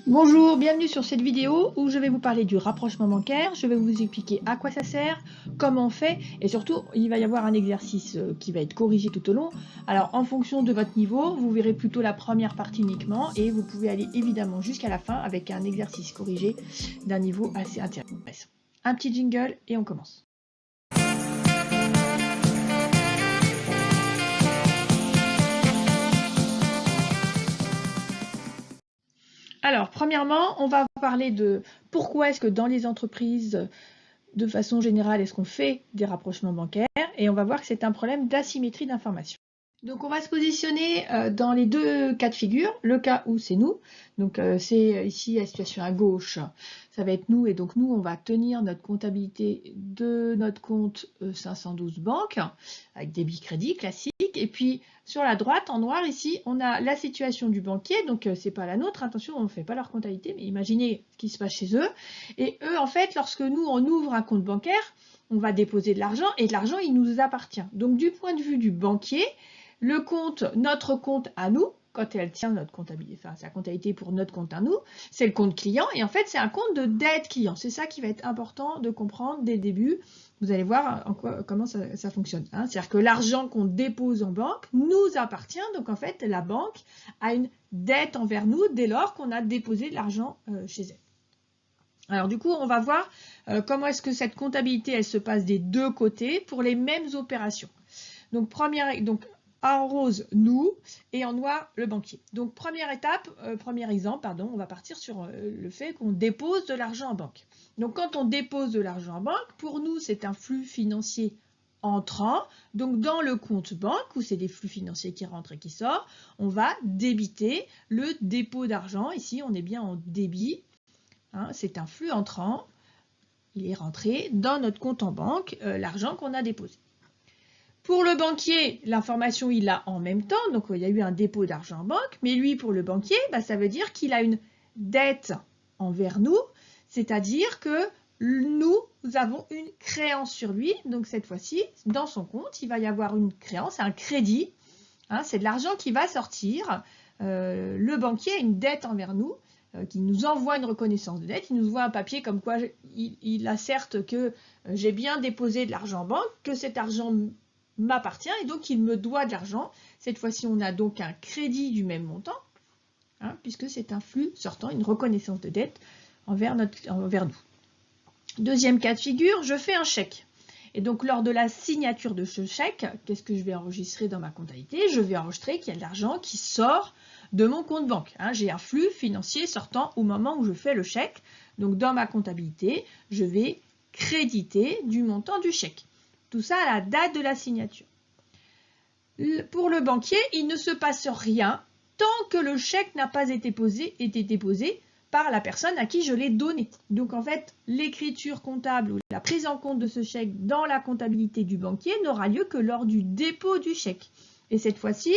Bonjour, bienvenue sur cette vidéo où je vais vous parler du rapprochement bancaire. Je vais vous expliquer à quoi ça sert, comment on fait et surtout il va y avoir un exercice qui va être corrigé tout au long. Alors en fonction de votre niveau, vous verrez plutôt la première partie uniquement et vous pouvez aller évidemment jusqu'à la fin avec un exercice corrigé d'un niveau assez intéressant. Un petit jingle et on commence. Alors, premièrement, on va parler de pourquoi est-ce que dans les entreprises, de façon générale, est-ce qu'on fait des rapprochements bancaires, et on va voir que c'est un problème d'asymétrie d'information. Donc on va se positionner dans les deux cas de figure, le cas où c'est nous, donc c'est ici la situation à gauche, ça va être nous, et donc nous on va tenir notre comptabilité de notre compte 512 banque, avec débit crédit classique, et puis sur la droite en noir ici on a la situation du banquier, donc c'est pas la nôtre, attention on ne fait pas leur comptabilité, mais imaginez ce qui se passe chez eux, et eux en fait lorsque nous on ouvre un compte bancaire, on va déposer de l'argent, et l'argent il nous appartient. Donc du point de vue du banquier, le compte, notre compte à nous, quand elle tient notre comptabilité, enfin sa comptabilité pour notre compte à nous, c'est le compte client et en fait c'est un compte de dette client. C'est ça qui va être important de comprendre dès le début. Vous allez voir comment ça fonctionne. Hein. C'est-à-dire que l'argent qu'on dépose en banque nous appartient, donc en fait la banque a une dette envers nous dès lors qu'on a déposé de l'argent chez elle. Alors du coup, on va voir comment est-ce que cette comptabilité elle se passe des deux côtés pour les mêmes opérations. Donc en rose, nous, et en noir, le banquier. Donc, première étape, premier exemple, pardon, on va partir sur le fait qu'on dépose de l'argent en banque. Donc, quand on dépose de l'argent en banque, pour nous, c'est un flux financier entrant. Donc, dans le compte banque, où c'est des flux financiers qui rentrent et qui sortent, on va débiter le dépôt d'argent. Ici, on est bien en débit. Hein, c'est un flux entrant. Il est rentré dans notre compte en banque, l'argent qu'on a déposé. Pour le banquier, l'information, il l'a en même temps, donc il y a eu un dépôt d'argent en banque, mais lui, pour le banquier, ça veut dire qu'il a une dette envers nous, c'est-à-dire que nous avons une créance sur lui, donc cette fois-ci, dans son compte, il va y avoir une créance, un crédit, hein, c'est de l'argent qui va sortir, le banquier a une dette envers nous, qui nous envoie une reconnaissance de dette, il nous envoie un papier comme quoi il asserte que j'ai bien déposé de l'argent en banque, que cet argent m'appartient et donc il me doit de l'argent. Cette fois-ci, on a donc un crédit du même montant, hein, puisque c'est un flux sortant, une reconnaissance de dette envers nous. Deuxième cas de figure, je fais un chèque. Et donc, lors de la signature de ce chèque, qu'est-ce que je vais enregistrer dans ma comptabilité? Je vais enregistrer qu'il y a de l'argent qui sort de mon compte banque. Hein. J'ai un flux financier sortant au moment où je fais le chèque. Donc, dans ma comptabilité, je vais créditer du montant du chèque. Tout ça à la date de la signature. Pour le banquier, il ne se passe rien tant que le chèque n'a pas été déposé par la personne à qui je l'ai donné. Donc en fait, l'écriture comptable ou la prise en compte de ce chèque dans la comptabilité du banquier n'aura lieu que lors du dépôt du chèque. Et cette fois-ci,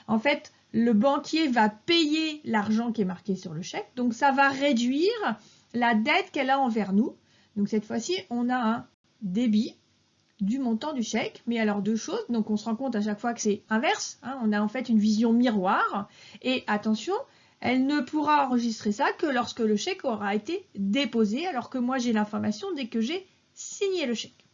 en fait, le banquier va payer l'argent qui est marqué sur le chèque. Donc ça va réduire la dette qu'elle a envers nous. Donc cette fois-ci, on a un débit du montant du chèque, mais alors deux choses, donc on se rend compte à chaque fois que c'est inverse, hein, on a en fait une vision miroir, et attention, elle ne pourra enregistrer ça que lorsque le chèque aura été déposé, alors que moi j'ai l'information dès que j'ai signé le chèque.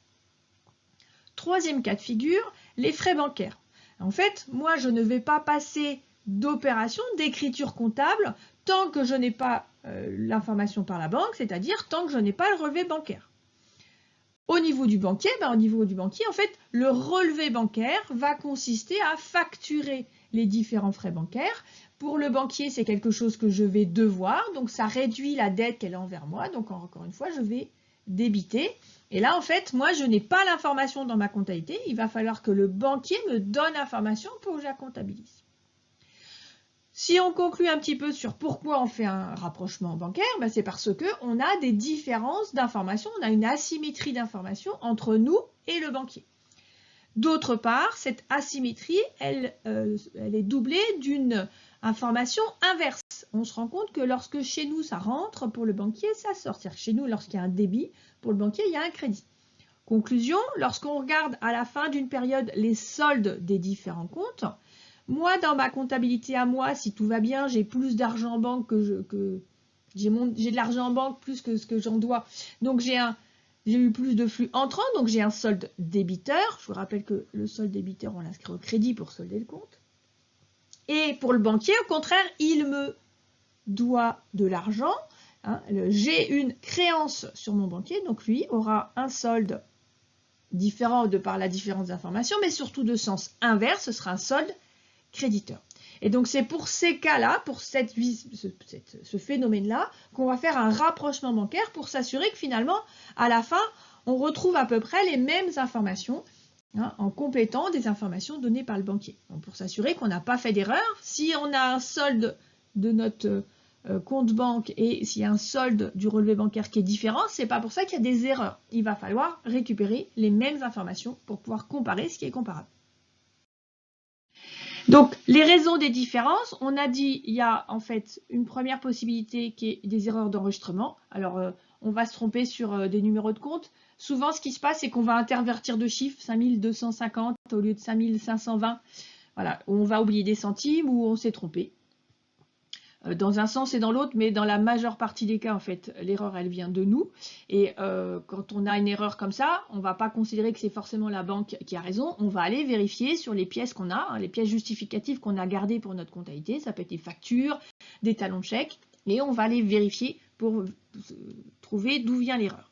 Troisième cas de figure, les frais bancaires. En fait, moi je ne vais pas passer d'opération d'écriture comptable tant que je n'ai pas l'information par la banque, c'est-à-dire tant que je n'ai pas le relevé bancaire. Au niveau du banquier, en fait, le relevé bancaire va consister à facturer les différents frais bancaires. Pour le banquier, c'est quelque chose que je vais devoir, donc ça réduit la dette qu'elle a envers moi. Donc encore une fois, je vais débiter. Et là, en fait, moi, je n'ai pas l'information dans ma comptabilité. Il va falloir que le banquier me donne l'information pour que je la comptabilise. Si on conclut un petit peu sur pourquoi on fait un rapprochement bancaire, c'est parce qu'on a des différences d'informations, on a une asymétrie d'informations entre nous et le banquier. D'autre part, cette asymétrie, elle est doublée d'une information inverse. On se rend compte que lorsque chez nous ça rentre, pour le banquier ça sort. C'est-à-dire que chez nous, lorsqu'il y a un débit, pour le banquier il y a un crédit. Conclusion, lorsqu'on regarde à la fin d'une période les soldes des différents comptes, moi, dans ma comptabilité à moi, si tout va bien, j'ai plus d'argent en banque que J'ai de l'argent en banque plus que ce que j'en dois. Donc j'ai eu plus de flux entrant, donc j'ai un solde débiteur. Je vous rappelle que le solde débiteur, on l'inscrit au crédit pour solder le compte. Et pour le banquier, au contraire, il me doit de l'argent. Hein, j'ai une créance sur mon banquier, donc lui aura un solde différent de par la différence d'information, mais surtout de sens inverse, ce sera un solde créditeur. Et donc c'est pour ces cas-là, pour ce phénomène-là, qu'on va faire un rapprochement bancaire pour s'assurer que finalement, à la fin, on retrouve à peu près les mêmes informations, hein, en complétant des informations données par le banquier. Donc pour s'assurer qu'on n'a pas fait d'erreur, si on a un solde de notre compte banque et s'il y a un solde du relevé bancaire qui est différent, c'est pas pour ça qu'il y a des erreurs. Il va falloir récupérer les mêmes informations pour pouvoir comparer ce qui est comparable. Donc, les raisons des différences, on a dit il y a en fait une première possibilité qui est des erreurs d'enregistrement. Alors, on va se tromper sur des numéros de compte. Souvent, ce qui se passe, c'est qu'on va intervertir de chiffres, 5250 au lieu de 5520. Voilà, on va oublier des centimes ou on s'est trompé. Dans un sens et dans l'autre, mais dans la majeure partie des cas, en fait, l'erreur, elle vient de nous. Et quand on a une erreur comme ça, on ne va pas considérer que c'est forcément la banque qui a raison. On va aller vérifier sur les pièces qu'on a, hein, les pièces justificatives qu'on a gardées pour notre comptabilité. Ça peut être des factures, des talons de chèque. Et on va aller vérifier pour trouver d'où vient l'erreur.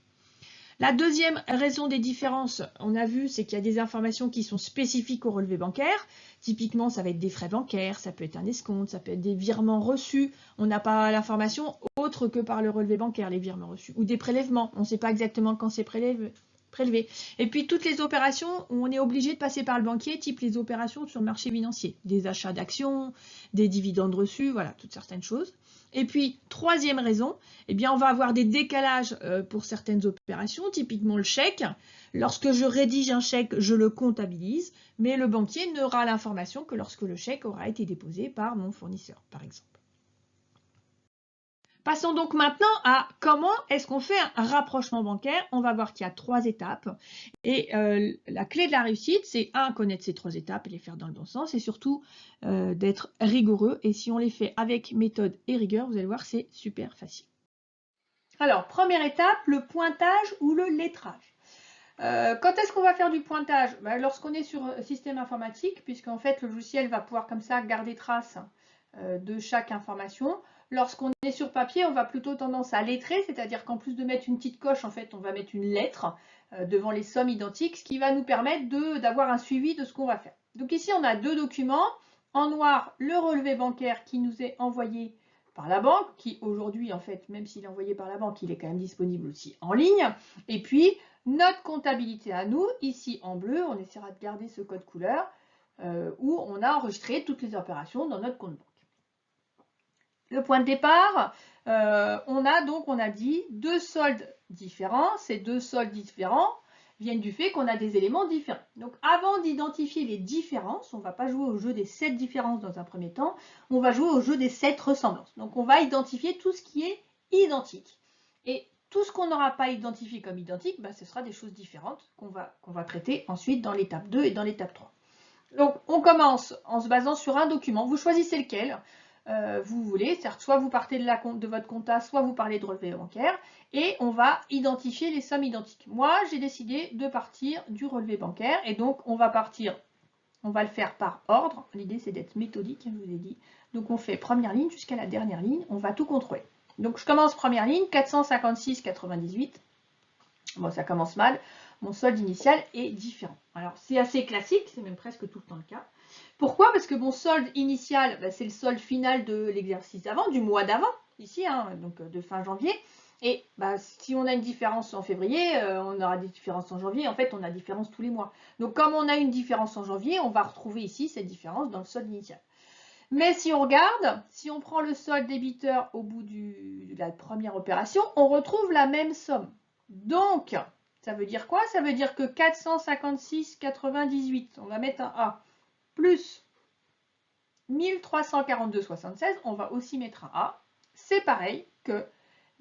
La deuxième raison des différences, on a vu, c'est qu'il y a des informations qui sont spécifiques au relevé bancaire. Typiquement, ça va être des frais bancaires, ça peut être un escompte, ça peut être des virements reçus. On n'a pas l'information autre que par le relevé bancaire, les virements reçus. Ou des prélèvements, on ne sait pas exactement quand c'est prélevé. Et puis toutes les opérations où on est obligé de passer par le banquier, type les opérations sur le marché financier, des achats d'actions, des dividendes reçus, voilà, toutes certaines choses. Et puis, troisième raison, eh bien, on va avoir des décalages pour certaines opérations, typiquement le chèque. Lorsque je rédige un chèque, je le comptabilise, mais le banquier n'aura l'information que lorsque le chèque aura été déposé par mon fournisseur, par exemple. Passons donc maintenant à comment est-ce qu'on fait un rapprochement bancaire. On va voir qu'il y a 3 étapes. Et la clé de la réussite, c'est connaître ces 3 étapes et les faire dans le bon sens. Et surtout, d'être rigoureux. Et si on les fait avec méthode et rigueur, vous allez voir, c'est super facile. Alors, première étape, le pointage ou le lettrage. Quand est-ce qu'on va faire du pointage? Lorsqu'on est sur un système informatique, puisqu'en fait, le logiciel va pouvoir comme ça garder trace de chaque information. Lorsqu'on est sur papier, on va plutôt tendance à lettrer, c'est-à-dire qu'en plus de mettre une petite coche, en fait, on va mettre une lettre devant les sommes identiques, ce qui va nous permettre d'avoir un suivi de ce qu'on va faire. Donc ici, on a 2 documents. En noir, le relevé bancaire qui nous est envoyé par la banque, qui aujourd'hui, en fait, même s'il est envoyé par la banque, il est quand même disponible aussi en ligne. Et puis, notre comptabilité à nous, ici en bleu, on essaiera de garder ce code couleur, où on a enregistré toutes les opérations dans notre compte banque. Le point de départ, on a dit 2 soldes différents. Ces 2 soldes différents viennent du fait qu'on a des éléments différents. Donc avant d'identifier les différences, on ne va pas jouer au jeu des 7 différences dans un premier temps, on va jouer au jeu des 7 ressemblances. Donc on va identifier tout ce qui est identique. Et tout ce qu'on n'aura pas identifié comme identique, ce sera des choses différentes qu'on va traiter ensuite dans l'étape 2 et dans l'étape 3. Donc on commence en se basant sur un document, vous choisissez lequel vous voulez, c'est-à-dire soit vous partez de votre compta, soit vous parlez de relevé bancaire, et on va identifier les sommes identiques. Moi, j'ai décidé de partir du relevé bancaire, et donc on va le faire par ordre. L'idée, c'est d'être méthodique, je vous ai dit. Donc on fait première ligne jusqu'à la dernière ligne, on va tout contrôler. Donc je commence première ligne, 456,98. Bon, ça commence mal. Mon solde initial est différent. Alors, c'est assez classique, c'est même presque tout le temps le cas. Pourquoi? Parce que mon solde initial, c'est le solde final de l'exercice d'avant, du mois d'avant, ici, donc de fin janvier. Et si on a une différence en février, on aura des différences en janvier. En fait, on a des différences tous les mois. Donc, comme on a une différence en janvier, on va retrouver ici cette différence dans le solde initial. Mais si on regarde, si on prend le solde débiteur au bout de la première opération, on retrouve la même somme. Donc, ça veut dire quoi? Ça veut dire que 456,98, on va mettre un A, plus 1342,76, on va aussi mettre un A. C'est pareil que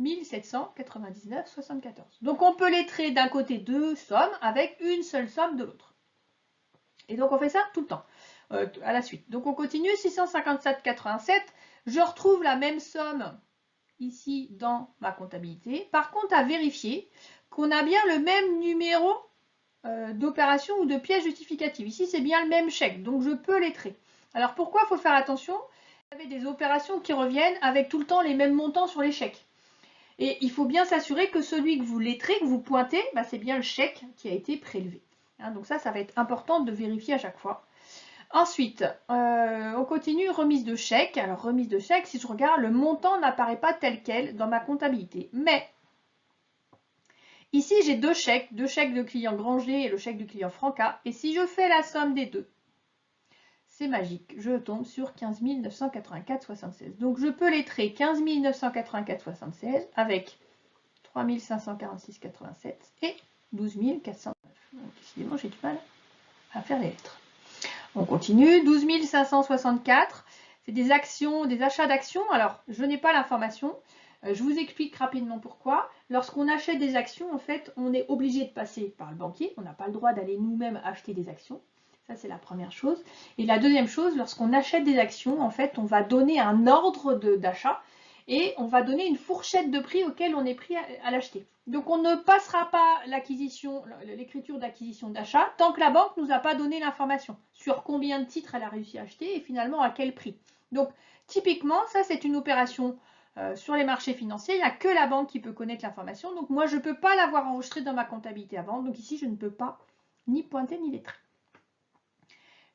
1799,74. Donc, on peut lettrer d'un côté 2 sommes avec une seule somme de l'autre. Et donc, on fait ça tout le temps, à la suite. Donc, on continue, 657,87. Je retrouve la même somme ici dans ma comptabilité. Par contre, à vérifier qu'on a bien le même numéro d'opération ou de pièce justificative. Ici, c'est bien le même chèque, donc je peux lettrer. Alors pourquoi il faut faire attention? Vous avez des opérations qui reviennent avec tout le temps les mêmes montants sur les chèques. Et il faut bien s'assurer que celui que vous lettrez, que vous pointez, bah, c'est bien le chèque qui a été prélevé. Hein, donc ça va être important de vérifier à chaque fois. Ensuite, on continue, remise de chèque. Alors remise de chèque, si je regarde, le montant n'apparaît pas tel quel dans ma comptabilité. Mais ici, j'ai deux chèques de client Granger et le chèque du client Franca. Et si je fais la somme des deux, c'est magique, je tombe sur 15 984,76. Donc je peux lettrer 15 984,76 avec 3 546,87 et 12 409. Donc, décidément, j'ai du mal à faire les lettres. On continue, 12 564, c'est des actions, des achats d'actions. Alors, je n'ai pas l'information. Je vous explique rapidement pourquoi. Lorsqu'on achète des actions, en fait, on est obligé de passer par le banquier. On n'a pas le droit d'aller nous-mêmes acheter des actions. Ça, c'est la première chose. Et la deuxième chose, lorsqu'on achète des actions, en fait, on va donner un ordre d'achat et on va donner une fourchette de prix auquel on est pris à l'acheter. Donc, on ne passera pas l'écriture d'acquisition d'achat tant que la banque ne nous a pas donné l'information sur combien de titres elle a réussi à acheter et finalement à quel prix. Donc, typiquement, ça, c'est une opération sur les marchés financiers. Il n'y a que la banque qui peut connaître l'information. Donc, moi, je ne peux pas l'avoir enregistrée dans ma comptabilité avant. Donc, ici, je ne peux pas ni pointer ni lettrer.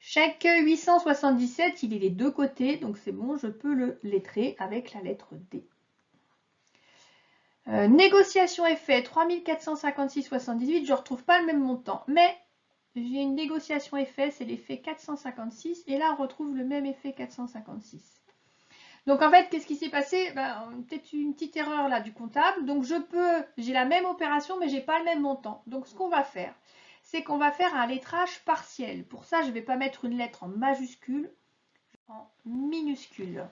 Chèque 877, il est des deux côtés, donc c'est bon, je peux le lettrer avec la lettre D. Négociation effet 3456,78, je ne retrouve pas le même montant, mais j'ai une négociation effet, c'est l'effet 456, et là on retrouve le même effet 456. Donc en fait, qu'est-ce qui s'est passé? Peut-être une petite erreur là du comptable, donc j'ai la même opération, mais je n'ai pas le même montant. Donc ce qu'on va faire, c'est qu'on va faire un lettrage partiel. Pour ça, je ne vais pas mettre une lettre en majuscule, en minuscule.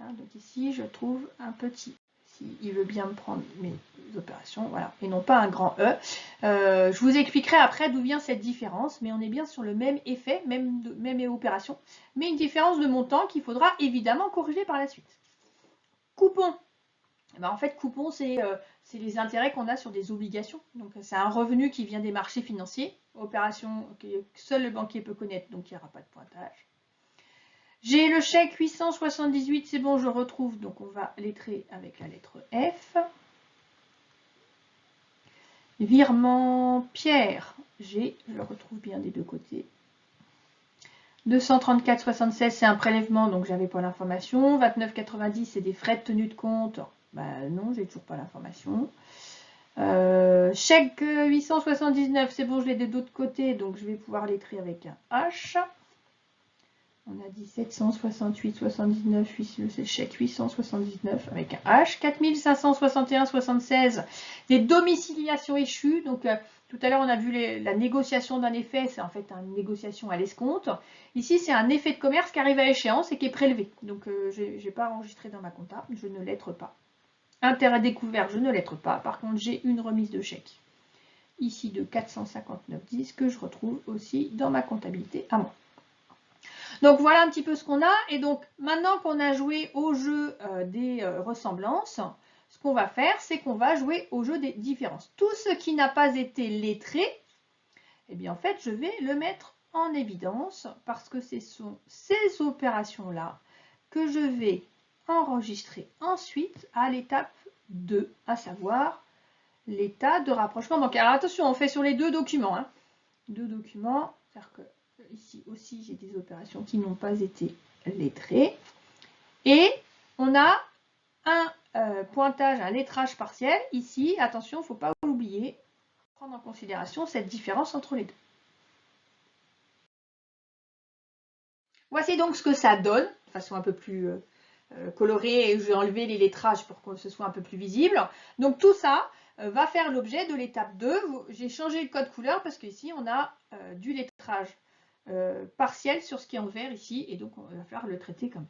Hein, donc ici, je trouve un petit. S'il veut bien me prendre mes opérations, voilà, et non pas un grand E. Je vous expliquerai après d'où vient cette différence, mais on est bien sur le même effet, même opération, mais une différence de montant qu'il faudra évidemment corriger par la suite. Coupon. En fait, coupon, c'est les intérêts qu'on a sur des obligations. Donc, c'est un revenu qui vient des marchés financiers, opération que seul le banquier peut connaître, donc il n'y aura pas de pointage. J'ai le chèque 878, c'est bon, je retrouve, donc on va lettrer avec la lettre F. Virement Pierre, je le retrouve bien des deux côtés. 234,76, c'est un prélèvement, donc j'avais pas l'information. 29,90, c'est des frais de tenue de compte. Non, j'ai toujours pas l'information. Chèque 879, c'est bon, je l'ai de l'autre côté, donc je vais pouvoir lettrer avec un H. On a dit 768,79, c'est le chèque 879 avec un H. 4561,76, des domiciliations échues. Donc, tout à l'heure, on a vu la négociation d'un effet, c'est en fait une négociation à l'escompte. Ici, c'est un effet de commerce qui arrive à échéance et qui est prélevé. Donc, je n'ai pas enregistré dans ma compta, je ne lettre pas. Intérêt découvert, je ne lettre pas. Par contre, j'ai une remise de chèque ici de 459,10 que je retrouve aussi dans ma comptabilité à moi. Donc voilà un petit peu ce qu'on a. Et donc maintenant qu'on a joué au jeu des ressemblances, ce qu'on va faire, c'est qu'on va jouer au jeu des différences. Tout ce qui n'a pas été lettré, eh bien en fait, je vais le mettre en évidence parce que ce sont ces opérations-là que je vais enregistrer ensuite à l'étape 2, à savoir l'état de rapprochement bancaire. Alors attention, on fait sur les deux documents. Hein. Deux documents, c'est-à-dire que ici aussi, j'ai des opérations qui n'ont pas été lettrées. Et on a un pointage, un lettrage partiel. Ici, attention, il ne faut pas oublier, prendre en considération cette différence entre les deux. Voici donc ce que ça donne, de façon un peu plus colorée. Et je vais enlever les lettrages pour que ce soit un peu plus visible. Donc tout ça va faire l'objet de l'étape 2. J'ai changé le code couleur parce qu'ici, on a du lettrage partiel sur ce qui est en vert ici, et donc on va falloir le traiter comme.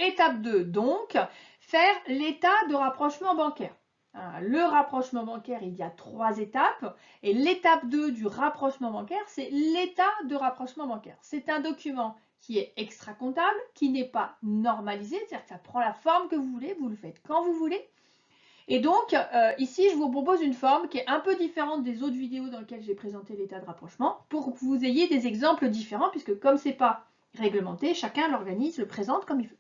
Étape 2, donc, faire l'état de rapprochement bancaire. Le rapprochement bancaire, il y a 3 étapes, et l'étape 2 du rapprochement bancaire, c'est l'état de rapprochement bancaire. C'est un document qui est extra-comptable, qui n'est pas normalisé, c'est-à-dire que ça prend la forme que vous voulez, vous le faites quand vous voulez. Et donc, ici, je vous propose une forme qui est un peu différente des autres vidéos dans lesquelles j'ai présenté l'état de rapprochement, pour que vous ayez des exemples différents, puisque comme ce n'est pas réglementé, chacun l'organise, le présente comme il veut.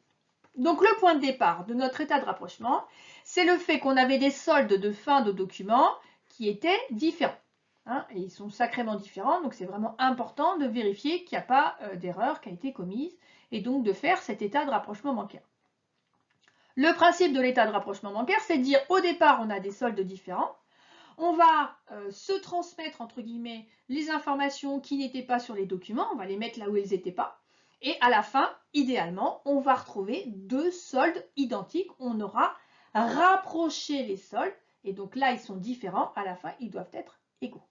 Donc, le point de départ de notre état de rapprochement, c'est le fait qu'on avait des soldes de fin de document qui étaient différents. Hein, et ils sont sacrément différents, donc c'est vraiment important de vérifier qu'il n'y a pas d'erreur qui a été commise, et donc de faire cet état de rapprochement bancaire. Le principe de l'état de rapprochement bancaire, c'est de dire au départ, on a des soldes différents, on va se transmettre, entre guillemets, les informations qui n'étaient pas sur les documents, on va les mettre là où elles n'étaient pas, et à la fin, idéalement, on va retrouver deux soldes identiques, on aura rapproché les soldes, et donc là, ils sont différents, à la fin, ils doivent être égaux.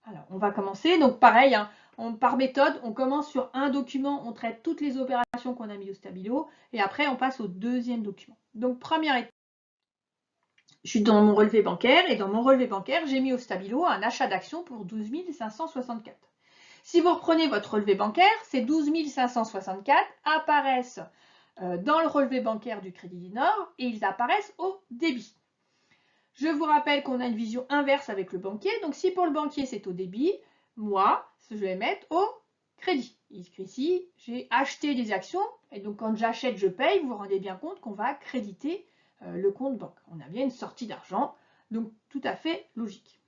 Alors, on va commencer, donc pareil, hein, par méthode, on commence sur un document, on traite toutes les opérations qu'on a mis au stabilo, et après on passe au deuxième document. Donc première étape, je suis dans mon relevé bancaire, et dans mon relevé bancaire, j'ai mis au stabilo un achat d'actions pour 12 564. Si vous reprenez votre relevé bancaire, ces 12 564 apparaissent dans le relevé bancaire du Crédit du Nord, et ils apparaissent au débit. Je vous rappelle qu'on a une vision inverse avec le banquier. Donc, si pour le banquier, c'est au débit, moi, je vais mettre au crédit. Ici, j'ai acheté des actions. Et donc, quand j'achète, je paye. Vous vous rendez bien compte qu'on va créditer le compte banque. On a bien une sortie d'argent. Donc, tout à fait logique.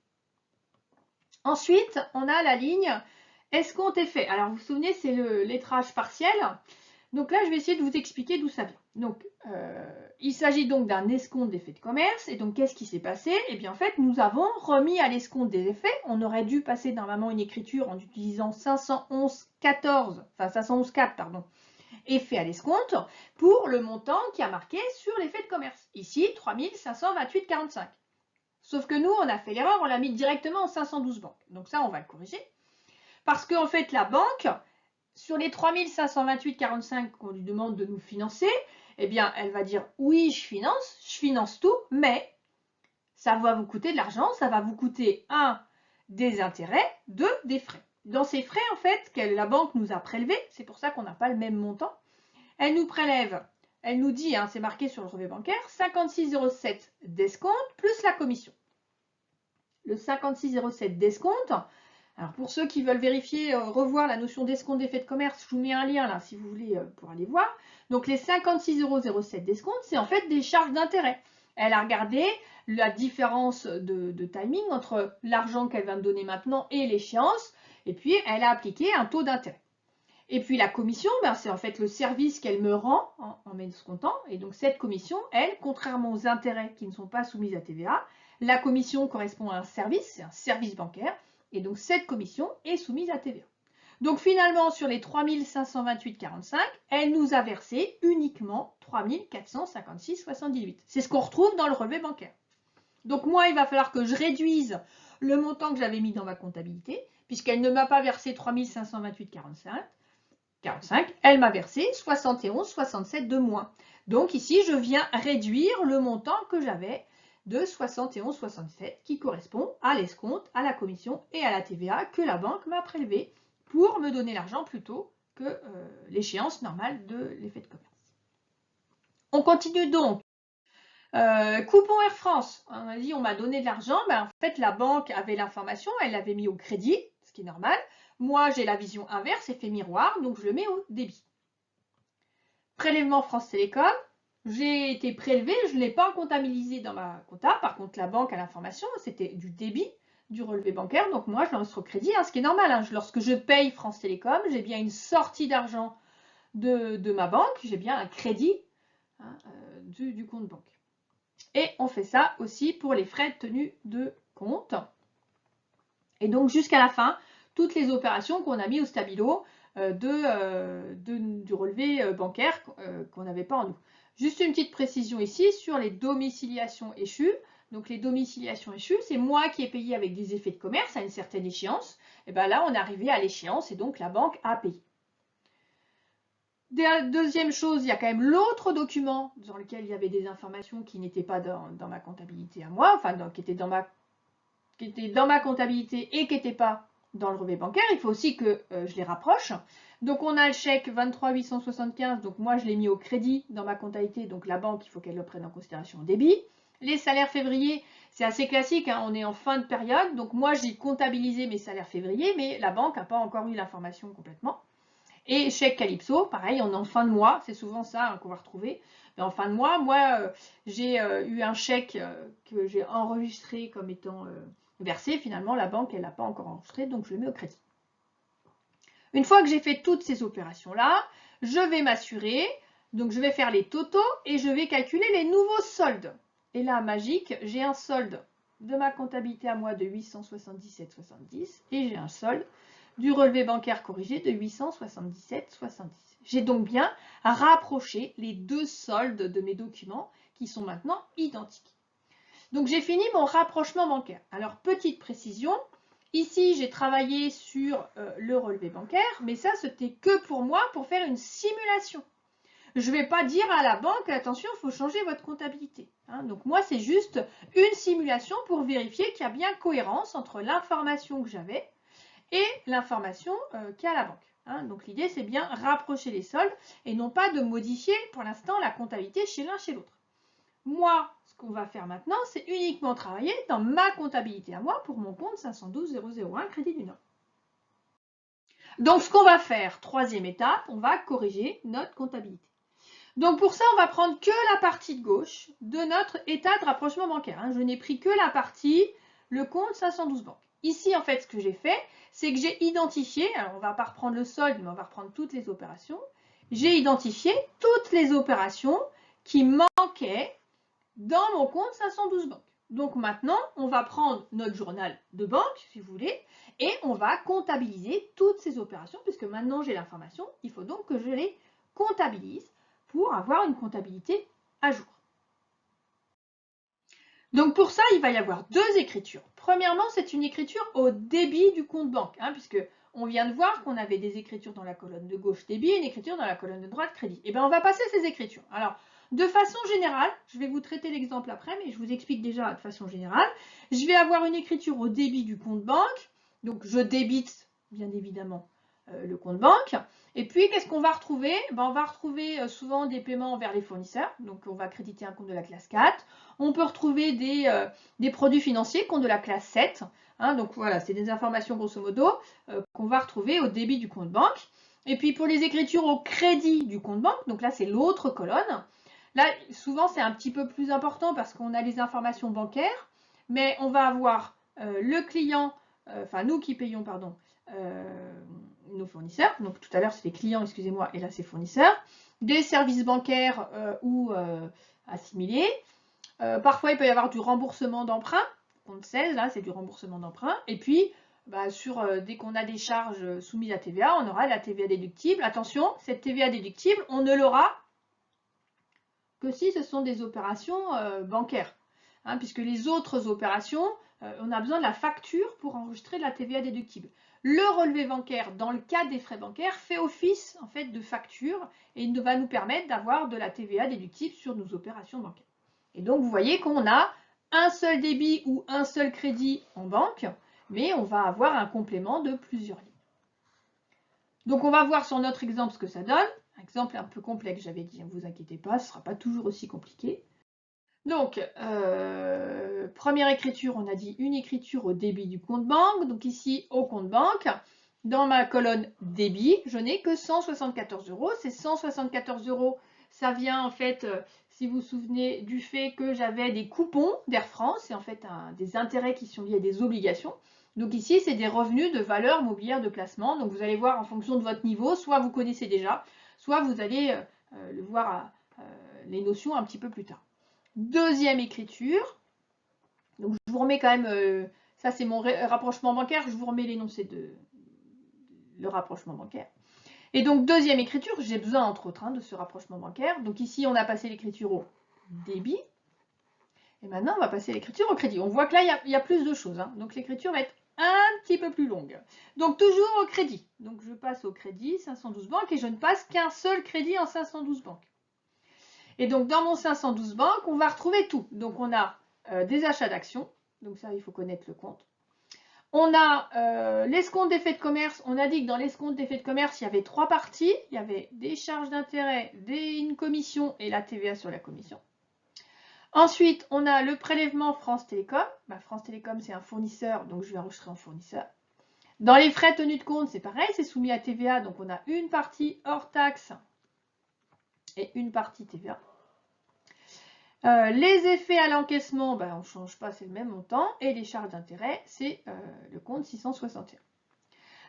Ensuite, on a la ligne escompte effet. Alors, vous vous souvenez, c'est le lettrage partiel. Donc là, je vais essayer de vous expliquer d'où ça vient. Donc, il s'agit donc d'un escompte d'effet de commerce. Et donc, qu'est-ce qui s'est passé? Eh bien, en fait, nous avons remis à l'escompte des effets. On aurait dû passer normalement une écriture en utilisant 511.4, pardon, effet à l'escompte pour le montant qui a marqué sur l'effet de commerce. Ici, 3528,45. Sauf que nous, on a fait l'erreur, on l'a mis directement en 512 banques. Donc ça, on va le corriger. Parce qu'en fait, la banque, sur les 3528,45 qu'on lui demande de nous financer, eh bien, elle va dire oui, je finance tout, mais ça va vous coûter de l'argent, ça va vous coûter des intérêts, des frais. Dans ces frais, en fait, que la banque nous a prélevés, c'est pour ça qu'on n'a pas le même montant, elle nous prélève, elle nous dit, hein, c'est marqué sur le relevé bancaire, 56,07 d'escompte plus la commission. Le 56,07 d'escompte, alors pour ceux qui veulent vérifier, revoir la notion d'escompte d'effet de commerce, je vous mets un lien là si vous voulez pour aller voir. Donc les 56,07 € d'escompte, c'est en fait des charges d'intérêt. Elle a regardé la différence de timing entre l'argent qu'elle va me donner maintenant et l'échéance, et puis elle a appliqué un taux d'intérêt. Et puis la commission, ben, c'est en fait le service qu'elle me rend en m'escomptant, et donc cette commission, elle, contrairement aux intérêts qui ne sont pas soumis à TVA, la commission correspond à un service, c'est un service bancaire, et donc cette commission est soumise à TVA. Donc finalement, sur les 3528,45, elle nous a versé uniquement 3456,78. C'est ce qu'on retrouve dans le relevé bancaire. Donc moi, il va falloir que je réduise le montant que j'avais mis dans ma comptabilité, puisqu'elle ne m'a pas versé 3528,45, elle m'a versé 71,67 de moins. Donc ici, je viens réduire le montant que j'avais de 71,67 qui correspond à l'escompte, à la commission et à la TVA que la banque m'a prélevé pour me donner l'argent plutôt que l'échéance normale de l'effet de commerce. On continue donc. Coupon Air France. On a dit on m'a donné de l'argent. Ben, en fait, la banque avait l'information, elle l'avait mis au crédit, ce qui est normal. Moi, j'ai la vision inverse, effet miroir, donc je le mets au débit. Prélèvement France Télécom. J'ai été prélevé, je ne l'ai pas comptabilisé dans ma compta. Par contre, la banque a l'information, c'était du débit du relevé bancaire. Donc moi, je l'enregistre au crédit, hein, ce qui est normal. Hein. Lorsque je paye France Télécom, j'ai bien une sortie d'argent de ma banque, j'ai bien un crédit hein, du compte banque. Et on fait ça aussi pour les frais de tenue de compte. Et donc jusqu'à la fin, toutes les opérations qu'on a mis au stabilo du relevé bancaire qu'on n'avait pas en nous. Juste une petite précision ici sur les domiciliations échues. Donc les domiciliations échues, c'est moi qui ai payé avec des effets de commerce à une certaine échéance. Et bien là, on est arrivé à l'échéance et donc la banque a payé. Deuxième chose, il y a quand même l'autre document dans lequel il y avait des informations qui n'étaient pas dans ma comptabilité à moi, enfin qui étaient dans ma comptabilité et qui n'étaient pas dans le relevé bancaire, il faut aussi que je les rapproche. Donc on a le chèque 23 875, donc moi je l'ai mis au crédit dans ma comptabilité, donc la banque, il faut qu'elle le prenne en considération au débit. Les salaires février, c'est assez classique, hein, on est en fin de période, donc moi j'ai comptabilisé mes salaires février, mais la banque n'a pas encore eu l'information complètement. Et chèque Calypso, pareil, on est en fin de mois, c'est souvent ça hein, qu'on va retrouver. Mais en fin de mois, moi j'ai eu un chèque que j'ai enregistré comme étant versé, finalement la banque elle l'a pas encore enregistré, donc je le mets au crédit. Une fois que j'ai fait toutes ces opérations-là, je vais m'assurer, donc je vais faire les totaux et je vais calculer les nouveaux soldes. Et là, magique, j'ai un solde de ma comptabilité à moi de 877,70 et j'ai un solde du relevé bancaire corrigé de 877,70. J'ai donc bien rapproché les deux soldes de mes documents qui sont maintenant identiques. Donc j'ai fini mon rapprochement bancaire. Alors petite précision, ici j'ai travaillé sur le relevé bancaire, mais ça c'était que pour moi pour faire une simulation. Je ne vais pas dire à la banque, attention, il faut changer votre comptabilité. Hein. Donc moi, c'est juste une simulation pour vérifier qu'il y a bien cohérence entre l'information que j'avais et l'information qu'il y a à la banque. Hein. Donc l'idée, c'est bien rapprocher les soldes et non pas de modifier pour l'instant la comptabilité chez l'un chez l'autre. Moi, ce qu'on va faire maintenant, c'est uniquement travailler dans ma comptabilité à moi pour mon compte 512 001 Crédit du Nord. Donc ce qu'on va faire, troisième étape, on va corriger notre comptabilité. Donc pour ça, on va prendre que la partie de gauche de notre état de rapprochement bancaire. Hein. Je n'ai pris que la partie, le compte 512 banques. Ici, en fait, ce que j'ai fait, c'est que j'ai identifié, alors on ne va pas reprendre le solde, mais on va reprendre toutes les opérations. J'ai identifié toutes les opérations qui manquaient dans mon compte 512 banques. Donc maintenant, on va prendre notre journal de banque, si vous voulez, et on va comptabiliser toutes ces opérations, puisque maintenant j'ai l'information, il faut donc que je les comptabilise pour avoir une comptabilité à jour. Donc pour ça, il va y avoir deux écritures. Premièrement, c'est une écriture au débit du compte banque, hein, puisque on vient de voir qu'on avait des écritures dans la colonne de gauche débit et une écriture dans la colonne de droite crédit. Et bien on va passer ces écritures. Alors, de façon générale, je vais vous traiter l'exemple après, mais je vous explique déjà de façon générale. Je vais avoir une écriture au débit du compte banque, donc je débite bien évidemment le compte banque. Et puis, qu'est-ce qu'on va retrouver? On va retrouver souvent des paiements vers les fournisseurs. Donc, on va créditer un compte de la classe 4. On peut retrouver des produits financiers, compte de la classe 7. Hein, donc, voilà, c'est des informations grosso modo qu'on va retrouver au débit du compte banque. Et puis, pour les écritures au crédit du compte banque, donc là, c'est l'autre colonne. Là, souvent, c'est un petit peu plus important parce qu'on a les informations bancaires, mais on va avoir le client, enfin, nous qui payons, pardon, nos fournisseurs, donc tout à l'heure c'était clients, excusez-moi, et là c'est fournisseurs, des services bancaires ou assimilés. Parfois il peut y avoir du remboursement d'emprunt, compte 16, là c'est du remboursement d'emprunt, et puis dès qu'on a des charges soumises à TVA, on aura la TVA déductible. Attention, cette TVA déductible, on ne l'aura que si ce sont des opérations bancaires, hein, puisque les autres opérations, on a besoin de la facture pour enregistrer de la TVA déductible. Le relevé bancaire, dans le cas des frais bancaires, fait office en fait de facture et va nous permettre d'avoir de la TVA déductible sur nos opérations bancaires. Et donc, vous voyez qu'on a un seul débit ou un seul crédit en banque, mais on va avoir un complément de plusieurs lignes. Donc, on va voir sur notre exemple ce que ça donne. Un exemple un peu complexe, j'avais dit, ne vous inquiétez pas, ce ne sera pas toujours aussi compliqué. Donc, première écriture, on a dit une écriture au débit du compte banque. Donc ici, au compte banque, dans ma colonne débit, je n'ai que 174 €. Ces 174 €, ça vient en fait, si vous vous souvenez, du fait que j'avais des coupons d'Air France. C'est en fait des intérêts qui sont liés à des obligations. Donc ici, c'est des revenus de valeur mobilière de placement. Donc vous allez voir en fonction de votre niveau, soit vous connaissez déjà, soit vous allez le voir les notions un petit peu plus tard. Deuxième écriture, donc je vous remets quand même, ça c'est mon rapprochement bancaire, je vous remets l'énoncé de le rapprochement bancaire. Et donc deuxième écriture, j'ai besoin entre autres de ce rapprochement bancaire. Donc ici on a passé l'écriture au débit, et maintenant on va passer l'écriture au crédit. On voit que là il y a plus de choses, hein. Donc l'écriture va être un petit peu plus longue. Donc toujours au crédit, donc je passe au crédit 512 banques et je ne passe qu'un seul crédit en 512 banques. Et donc, dans mon 512 banques, on va retrouver tout. Donc, on a des achats d'actions. Donc, ça, il faut connaître le compte. On a l'escompte d'effet de commerce. On a dit que dans l'escompte d'effet de commerce, il y avait 3 parties. Il y avait des charges d'intérêt, une commission et la TVA sur la commission. Ensuite, on a le prélèvement France Télécom. France Télécom, c'est un fournisseur, donc je vais enregistrer en fournisseur. Dans les frais tenus de compte, c'est pareil, c'est soumis à TVA, donc on a une partie hors taxe et une partie TVA. Les effets à l'encaissement, on ne change pas, c'est le même montant. Et les charges d'intérêt, c'est le compte 661.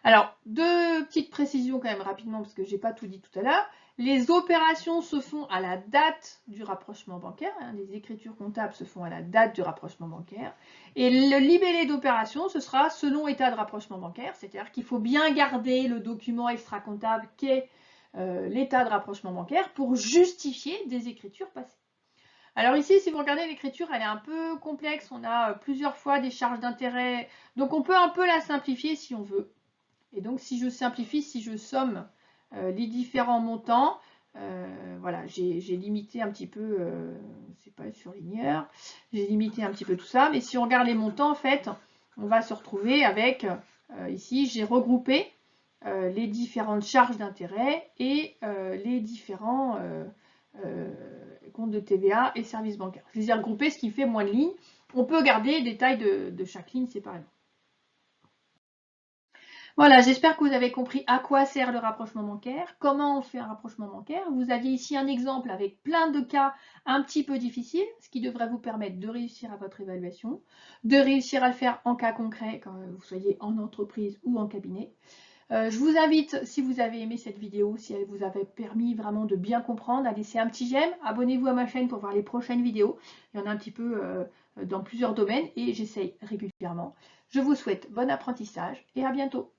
Alors, 2 petites précisions quand même rapidement, parce que je n'ai pas tout dit tout à l'heure. Les opérations se font à la date du rapprochement bancaire. Les écritures comptables se font à la date du rapprochement bancaire. Et le libellé d'opération, ce sera selon état de rapprochement bancaire. C'est-à-dire qu'il faut bien garder le document extra-comptable qui est l'état de rapprochement bancaire pour justifier des écritures passées. Alors ici, si vous regardez l'écriture, elle est un peu complexe. On a plusieurs fois des charges d'intérêt. Donc on peut un peu la simplifier si on veut. Et donc si je simplifie, si je somme les différents montants, voilà, j'ai limité un petit peu, c'est pas surligneur, j'ai limité un petit peu tout ça. Mais si on regarde les montants, en fait, on va se retrouver avec, ici, j'ai regroupé les différentes charges d'intérêt et les différents comptes de TVA et services bancaires. Je les ai regroupés, ce qui fait moins de lignes. On peut garder les détails de chaque ligne séparément. Voilà, j'espère que vous avez compris à quoi sert le rapprochement bancaire, comment on fait un rapprochement bancaire. Vous aviez ici un exemple avec plein de cas un petit peu difficiles, ce qui devrait vous permettre de réussir à votre évaluation, de réussir à le faire en cas concret quand vous soyez en entreprise ou en cabinet. Je vous invite, si vous avez aimé cette vidéo, si elle vous avait permis vraiment de bien comprendre, à laisser un petit j'aime. Abonnez-vous à ma chaîne pour voir les prochaines vidéos. Il y en a un petit peu dans plusieurs domaines et j'essaye régulièrement. Je vous souhaite bon apprentissage et à bientôt.